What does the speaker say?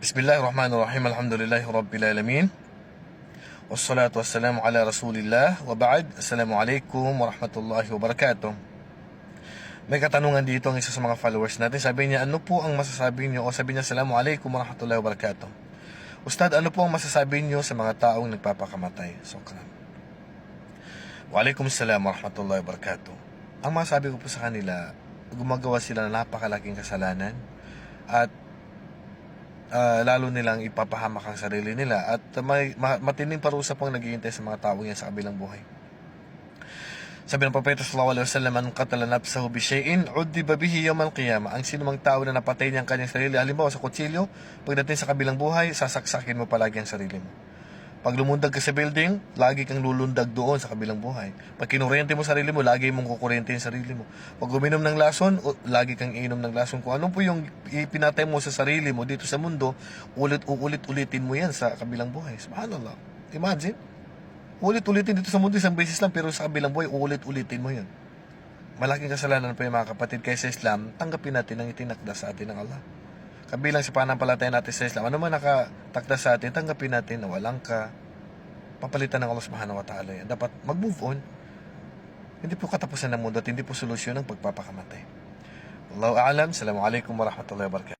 Bismillahirrahmanirrahim. Alhamdulillahi Rabbil Alamin. Wassalatu wassalamu ala Rasulillah. Wa ba'd. Assalamualaikum warahmatullahi wabarakatuh. May katanungan dito ang isa sa mga followers natin. Sabi niya, ano po ang masasabi niyo? O sabi niya, Assalamualaikum warahmatullahi wabarakatuh. Ustad, ano po ang masasabi niyo sa mga taong nagpapakamatay? Sukran. Waalaikumsalam warahmatullahi wabarakatuh. Ang masasabi ko po sa kanila, gumagawa sila ng napakalaking kasalanan at lalo nilang ipapahamak ang sarili nila at may matinding parusa pang naghihintay sa mga tao yan sa kabilang buhay. Sabi ng Propeta sallallahu alaihi wasallam, man qatala nafsahu bi shay'in udiba bihi yawm al-qiyamah. Ang sinumang tao na napatay niya ang kanyang sarili, halimbawa sa kutsilyo, pagdating sa kabilang buhay, sasaksakin mo palagi ang sarili mo. Pag lumundag ka sa building, lagi kang lulundag doon sa kabilang buhay. Pag kinuryente mo sarili mo, lagi mong kukuryente yung sarili mo. Pag uminom ng lason, lagi kang inom ng lason. Kung ano po yung ipinatay mo sa sarili mo dito sa mundo, ulit-ulitin mo yan sa kabilang buhay. Subhanallah. Imagine, ulit-ulitin dito sa mundo isang beses lang, pero sa kabilang buhay, ulit-ulitin mo yan. Malaking kasalanan po yung mga kapatid. Kaya sa Islam, tanggapin natin ang itinakda sa atin ng Allah. Kabilang sa pananampalataya natin sa Islam, ano man nakatakda sa atin, tanggapin natin na walang papalitan ng Allah subhanahu wa ta'ala. Dapat mag-move on. Hindi po katapusan ng mundo at hindi po solusyon ng pagpapakamatay. Wallahu a'lam. Assalamualaikum warahmatullahi wabarakatuh.